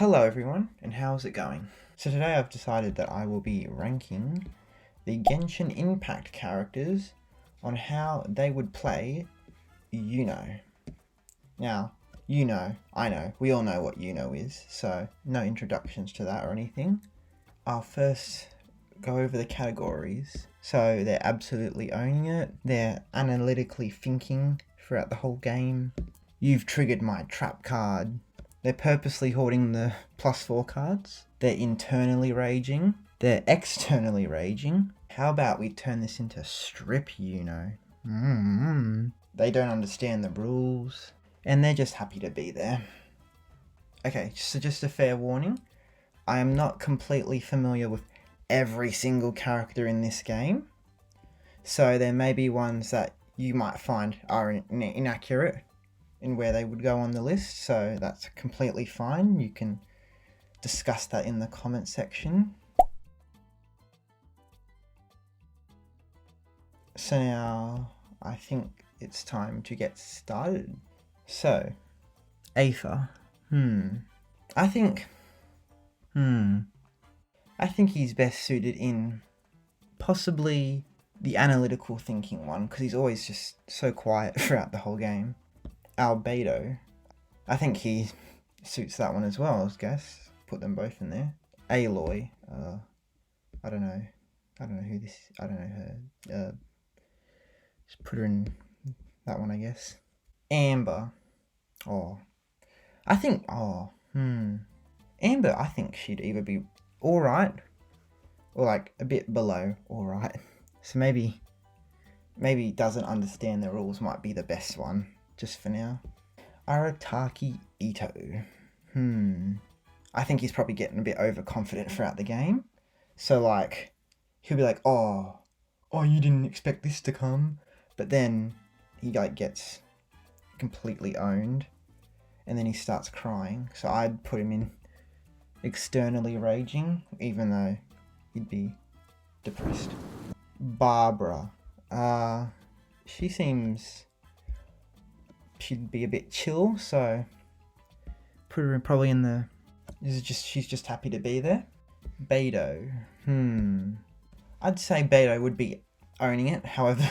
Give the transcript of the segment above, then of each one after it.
Hello everyone, and how's it going? So today I've decided that I will be ranking the Genshin Impact characters on how they would play Yuno. Now, Yuno, I know, we all know what Yuno is, so no introductions to that or anything. I'll first go over the categories. So they're absolutely owning it, they're analytically thinking throughout the whole game. You've triggered my trap card. They're purposely hoarding the +4 cards. They're internally raging. They're externally raging. How about we turn this into strip Yuno? They don't understand the rules. And they're just happy to be there. Okay, so just a fair warning. I am not completely familiar with every single character in this game. So there may be ones that you might find are inaccurate in where they would go on the list, so that's completely fine. You can discuss that in the comment section. So now I think it's time to get started. So, Aether. I think he's best suited in possibly the analytical thinking one, because he's always just so quiet throughout the whole game. Albedo. I think he suits that one as well, I guess. Put them both in there. Aloy. I don't know who this. I don't know her. Just put her in that one, I guess. Amber. Amber, I think she'd either be alright or like a bit below alright. So maybe doesn't understand the rules might be the best one. Just for now. Arataki Ito. I think he's probably getting a bit overconfident throughout the game. So like, he'll be like, oh, you didn't expect this to come. But then he like gets completely owned. And then he starts crying. So I'd put him in externally raging, even though he'd be depressed. Barbara. She'd be a bit chill, so put her probably in the... she's just happy to be there. Beidou. I'd say Beidou would be owning it. However,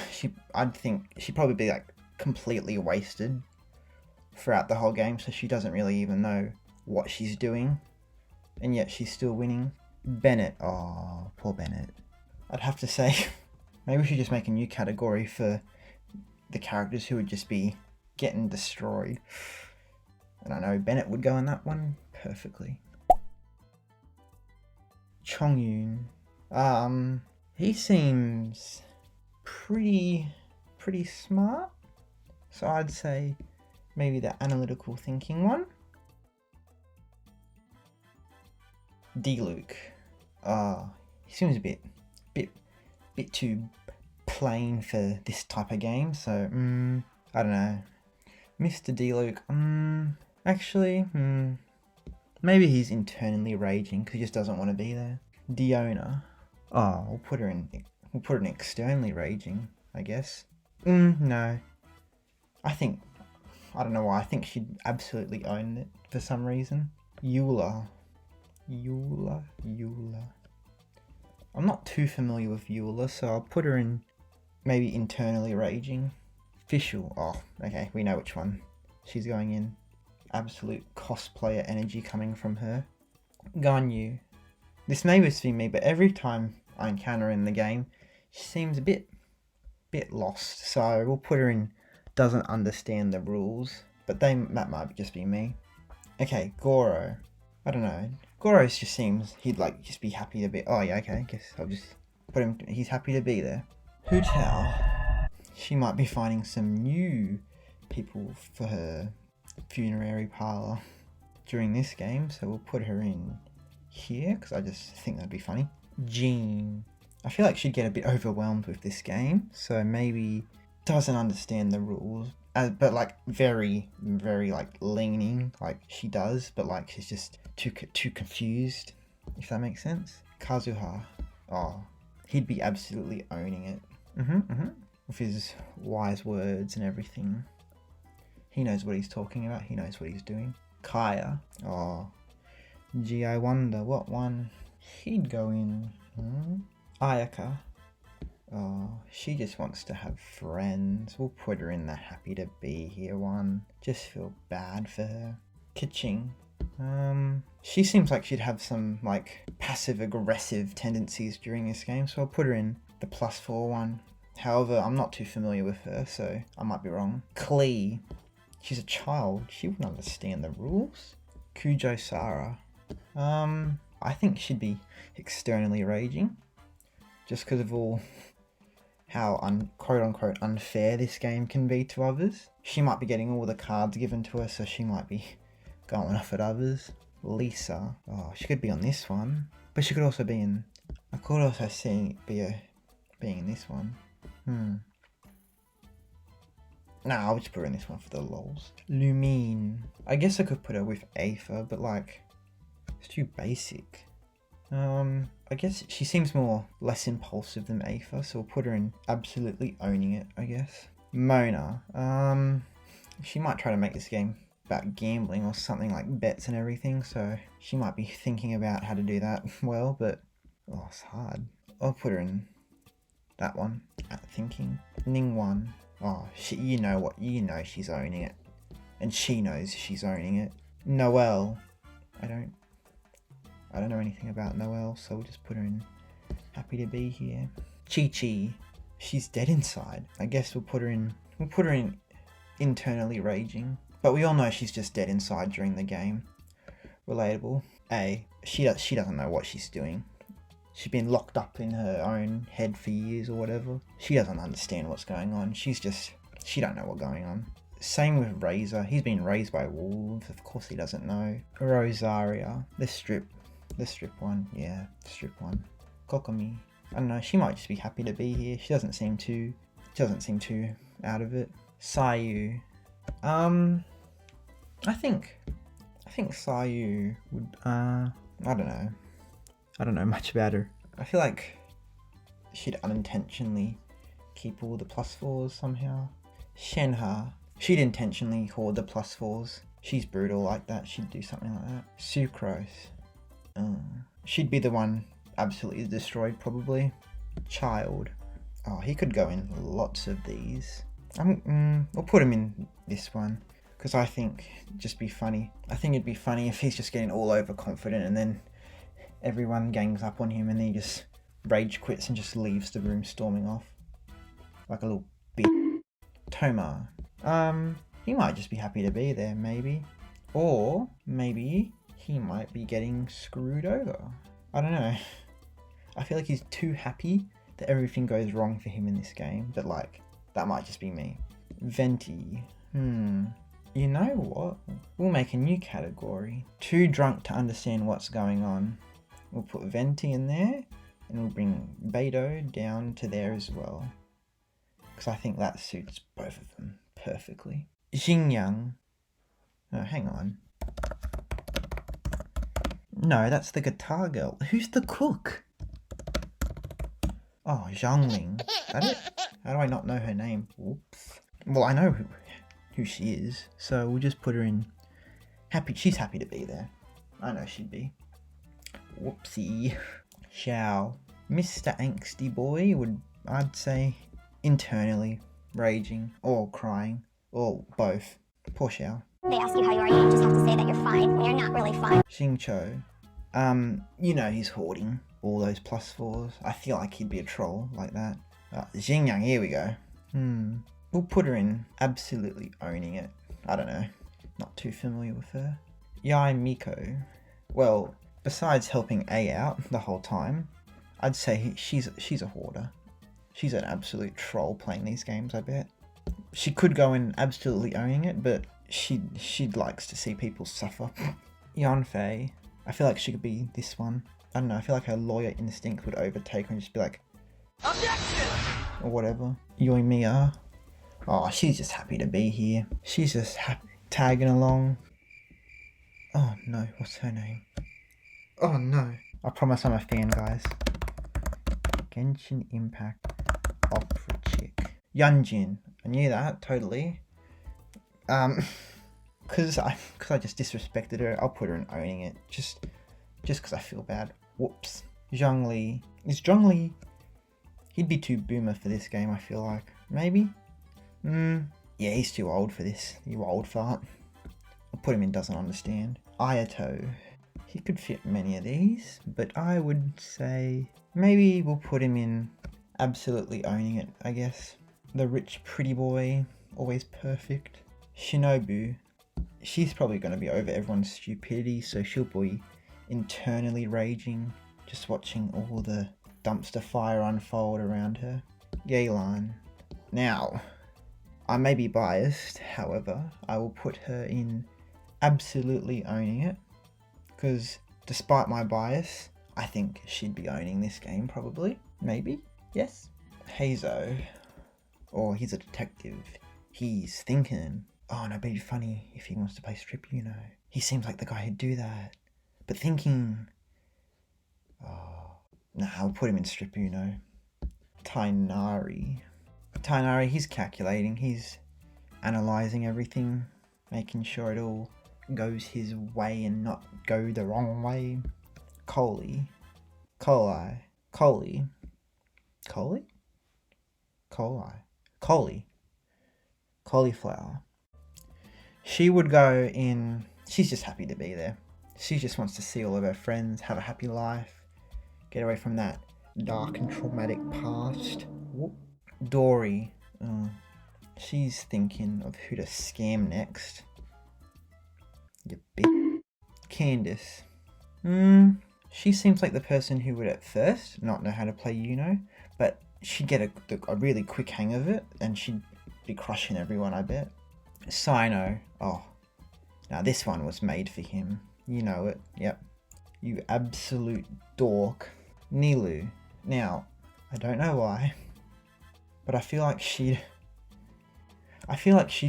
I'd think she'd probably be like completely wasted throughout the whole game, so she doesn't really even know what she's doing, and yet she's still winning. Bennett. Oh, poor Bennett. I'd have to say maybe we should just make a new category for the characters who would just be getting destroyed. I don't know, Bennett would go in that one perfectly. Chongyun. He seems pretty smart. So I'd say maybe the analytical thinking one. Diluc. He seems a bit too plain for this type of game, so I don't know. Mr. Diluc, maybe he's internally raging because he just doesn't want to be there. Diona, we'll put her in externally raging, I guess. No. I don't know why, I think she'd absolutely own it for some reason. Eula. I'm not too familiar with Eula, so I'll put her in maybe internally raging. Fischl. Okay, we know which one she's going in. Absolute cosplayer energy coming from her. Ganyu. This may just be me, but every time I encounter her in the game, she seems a bit lost. So we'll put her in doesn't understand the rules, but that might just be me. Okay, Goro. I don't know. Goro just seems he'd like just be happy to be. Oh yeah, okay. I guess I'll just put him. He's happy to be there. Hu Tao. She might be finding some new people for her funerary parlor during this game, so we'll put her in here because I just think that'd be funny. Jean. I feel like she'd get a bit overwhelmed with this game, so maybe doesn't understand the rules, but like very like leaning like she does, but like she's just too confused, if that makes sense. Kazuha. He'd be absolutely owning it. With his wise words and everything. He knows what he's talking about. He knows what he's doing. Kaeya. Gee, I wonder what one he'd go in. Ayaka. Oh, she just wants to have friends. We'll put her in the happy to be here one. Just feel bad for her. Kitching. She seems like she'd have some, like, passive-aggressive tendencies during this game, so I'll put her in the +4 one. However, I'm not too familiar with her, so I might be wrong. Klee. She's a child. She wouldn't understand the rules. Kujo Sara. I think she'd be externally raging. Just because of all how quote-unquote unfair this game can be to others. She might be getting all the cards given to her, so she might be going off at others. Lisa. Oh, she could be on this one. But she could also be in... I could also see being in this one. Nah, I'll just put her in this one for the lols. Lumine. I guess I could put her with Aether, but like... It's too basic. I guess she seems less impulsive than Aether, so we'll put her in absolutely owning it, I guess. Mona. She might try to make this game about gambling or something like bets and everything, so she might be thinking about how to do that well, but oh, it's hard. I'll put her in that one, at thinking. Ningguang. Oh, you know she's owning it. And she knows she's owning it. Noelle. I don't know anything about Noelle, so we'll just put her in happy to be here. Chi-Chi. She's dead inside. I guess we'll put her in internally raging. But we all know she's just dead inside during the game. Relatable. She doesn't know what she's doing. She's been locked up in her own head for years or whatever. She doesn't understand what's going on. She don't know what's going on. Same with Razor. He's been raised by wolves. Of course he doesn't know. Rosaria. The strip one. Yeah, strip one. Kokomi. I don't know. She might just be happy to be here. She doesn't seem too out of it. Sayu. I think Sayu would, I don't know much about her. I feel like she'd unintentionally keep all the +4s somehow. Shenhe. She'd intentionally hoard the +4s. She's brutal like that. She'd do something like that. Sucrose. She'd be the one absolutely destroyed probably. Child. Oh, he could go in lots of these. We'll put him in this one. Because I think it'd just be funny. I think it'd be funny if he's just getting all overconfident and then everyone gangs up on him and then he just rage quits and just leaves the room storming off. Like a little bitch. Toma. He might just be happy to be there, maybe. Or maybe he might be getting screwed over. I don't know. I feel like he's too happy that everything goes wrong for him in this game. But like, that might just be me. Venti. You know what? We'll make a new category. Too drunk to understand what's going on. We'll put Venti in there. And we'll bring Beidou down to there as well. Because I think that suits both of them perfectly. Xingyang. Oh, hang on. No, that's the guitar girl. Who's the cook? Oh, Zhongli. Is that it? How do I not know her name? Whoops. Well, I know who she is, so we'll just put her in happy. She's happy to be there. I know she'd be. Whoopsie. Xiao. Mr. Angsty Boy would, I'd say, internally raging or crying or both. Poor Xiao. They ask you how you are, you just have to say that you're fine when you're not really fine. Xingqiu. You know he's hoarding all those +4s. I feel like he'd be a troll like that. Xingyang, here we go. We'll put her in absolutely owning it. I don't know. Not too familiar with her. Yai Miko. Well, besides helping A out the whole time, I'd say she's a hoarder. She's an absolute troll playing these games, I bet. She could go in absolutely owning it, but she likes to see people suffer. Yanfei. I feel like she could be this one. I don't know, I feel like her lawyer instinct would overtake her and just be like, objection! Or whatever. Yoimiya. Oh, she's just happy to be here. She's just tagging along. Oh no, what's her name? Oh no. I promise I'm a fan, guys. Genshin Impact. Opera chick. Yunjin. I knew that, totally. Because I just disrespected her, I'll put her in owning it. Just just because I feel bad. Whoops. Zhongli. Is Zhongli... He'd be too boomer for this game, I feel like. Maybe? Yeah, he's too old for this. You old fart. I'll put him in doesn't understand. Aether. He could fit many of these, but I would say maybe we'll put him in absolutely owning it, I guess. The rich pretty boy, always perfect. Shinobu. She's probably going to be over everyone's stupidity, so she'll be internally raging, just watching all the dumpster fire unfold around her. Yelan. Now, I may be biased, however, I will put her in absolutely owning it, because despite my bias, I think she'd be owning this game probably. Maybe? Yes? Heizo. Or he's a detective. He's thinking, oh no, but it'd be funny if he wants to play strip, you know. He seems like the guy who'd do that. But thinking, oh, nah, I'll put him in strip, you know. Tainari, he's calculating, he's analysing everything, making sure it all goes his way and not go the wrong way. Cauliflower. She would go in, she's just happy to be there. She just wants to see all of her friends, have a happy life, get away from that dark and traumatic past. Whoop. Dory. She's thinking of who to scam next. You bitch. Candice. She seems like the person who would at first not know how to play Uno, but she'd get a really quick hang of it, and she'd be crushing everyone, I bet. Sino. Oh, now this one was made for him. You know it. Yep. You absolute dork. Nilu. Now, I don't know why, but I feel like she'd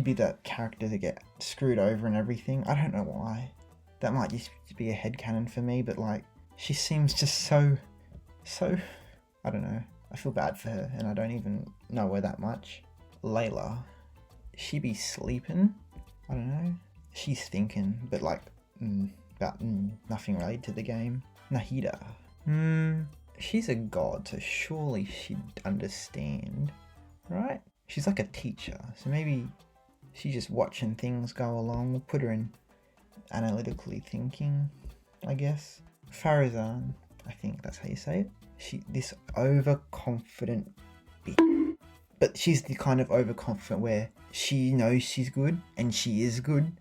be that character to get screwed over and everything. I don't know why. That might just be a headcanon for me, but like, she seems just so, I don't know. I feel bad for her, and I don't even know her that much. Layla. She be sleeping? I don't know. She's thinking, but like, about nothing related to the game. Nahida. She's a god, so surely she'd understand, right? She's like a teacher, so maybe she's just watching things go along. We'll put her in analytically thinking, I guess. Farazan, I think that's how you say it. This overconfident bitch. But she's the kind of overconfident where she knows she's good, and she is good.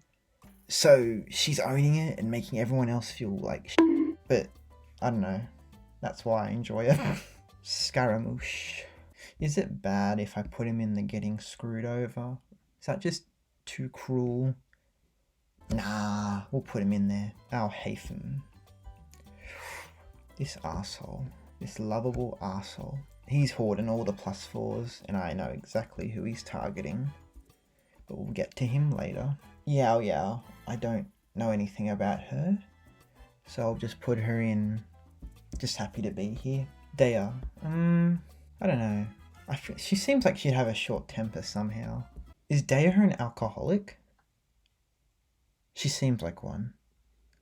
So she's owning it and making everyone else feel like shit. But I don't know. That's why I enjoy it. Scaramouche. Is it bad if I put him in the getting screwed over? Is that just too cruel? Nah, we'll put him in there. Alhaitham. This arsehole. This lovable arsehole. He's hoarding all the +4s, and I know exactly who he's targeting. But we'll get to him later. Yao Yao. I don't know anything about her, so I'll just put her in just happy to be here. Dea. I don't know. She seems like she'd have a short temper somehow. Is Dea an alcoholic? She seems like one.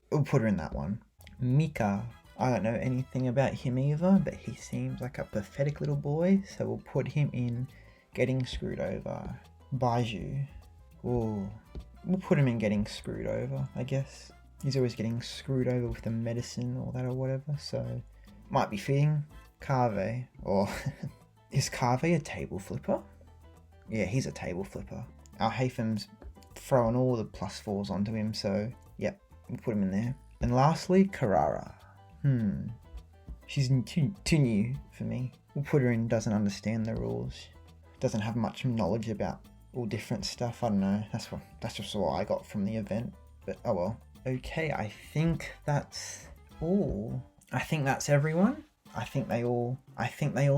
We'll put her in that one. Mika. I don't know anything about him either, but he seems like a pathetic little boy, so we'll put him in getting screwed over. Baiju. Ooh. We'll put him in getting screwed over, I guess. He's always getting screwed over with the medicine or that or whatever, so might be fitting. Kave. Or is Kave a table flipper? Yeah, he's a table flipper. Alhaitham's throwing all the +4s onto him, so yep, we'll put him in there. And lastly, Carrara. She's too new for me. We'll put her in doesn't understand the rules. Doesn't have much knowledge about all different stuff. I don't know. That's just what I got from the event. But oh well. Okay, I think that's all. I think that's everyone. I think they all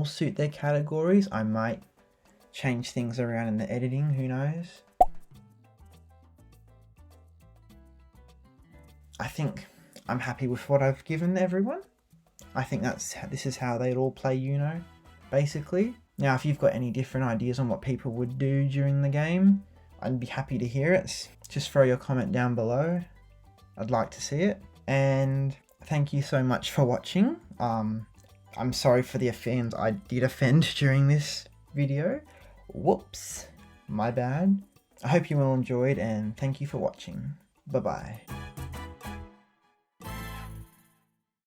suit their categories. I might change things around in the editing, who knows? I think I'm happy with what I've given everyone. I think this is how they'd all play Uno, basically. Now, if you've got any different ideas on what people would do during the game, I'd be happy to hear it. Just throw your comment down below. I'd like to see it. And thank you so much for watching. I'm sorry for the offense I did offend during this video. Whoops, my bad. I hope you all enjoyed and thank you for watching. Bye bye.